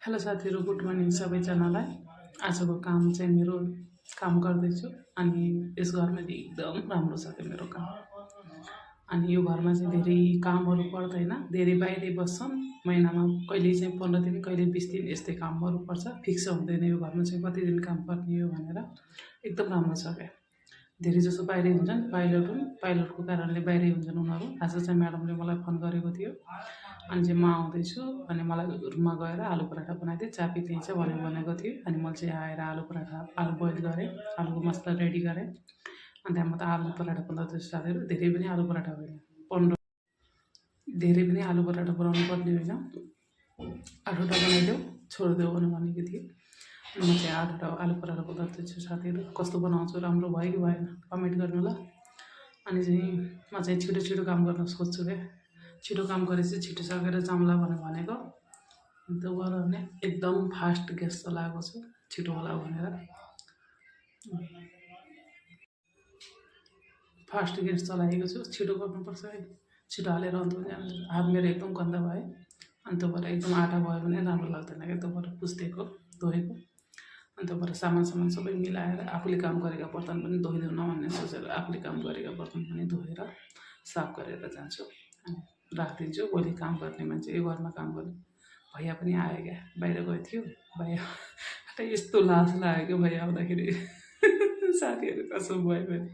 Hello साथीहरू, good morning सबैजनालाई। आजको काम चाहिँ मेरो काम गर्दैछु अनि यस घरमा चाहिँ एकदम राम्रो छ त्यो मेरो काम। अनि यो घरमा चाहिँ धेरै कामहरू पर्दैन, धेरै बाहिरै बस्छन्। महिनामा कहिले चाहिँ 15 दिन, कहिले 20 दिन यस्तै कामहरू पर्छ। फिक्स हुँदैन यो घरमा चाहिँ कति दिन काम पर्ने हो भनेर। एकदम राम्रो छ क्या। धेरै जसो बाहिरै हुन्छन्, पाइलटको कारणले बाहिरै हुन्छन् उनीहरू। आज चाहिँ म्याडमले मलाई फोन गरेको थियो अनि चाहिँ म आउँदैछु अनि मलाई रुममा गएर आलु पराठा बनाइदिए, चाबी दिन्छ भनेको थियो। अनि मैले चाहिँ आएर आलु बोइल गरेँ, आलुको मसला रेडी गरेँ। अनि त्यहाँ म त आलु पराठा बनाउँदैछु साथीहरू। धेरै पनि आलु पराठा होइन, धेरै पनि आलु पराठा बनाउनु पर्ने होइन, 8वटा बनाइदेऊ छोडिदेऊ भनेको थिएँ। म चाहिँ 8वटा आलु पराठा बनाउँदैछु साथीहरू। कस्तो बनाउँछु, राम्रो भयो कि भएन कमेन्ट गर्नु ल। अनि चाहिँ म चाहिँ छिटो काम गर्न सोध्छु क्या। छिटो काम गरेपछि छिटो सकेर जाउँला भनेको। त्यो भएर भने एकदम फास्ट ग्यास चलाएको छु, छिटो होला भनेर। फास्ट ग्यास चलाएको छु, छिटो गर्नुपर्छ है। छिटो हालेर अन्त हात मेरो एकदम गन्दा भयो। अनि त्यो भएर एकदम आटा भयो भने राम्रो लाग्दैन क्या। त्यो भएर पुछ्दिएको धोएको। अनि त्यो भएर सामान सबै मिलाएर आफूले काम गरेका बर्तन पनि धोइदेऊ न भन्ने सोचेर आफूले काम गरेका बर्तन पनि धोएर साफ गरेर जान्छु अनि राखिदिन्छु। भोलि काम गर्ने मान्छे, यो घरमा काम गर्ने भैया पनि आयो क्या। बाहिर गएको थियो भैया, यस्तो लाज लाग्यो क्या भैया आउँदाखेरि। साथीहरू कसम भयो भने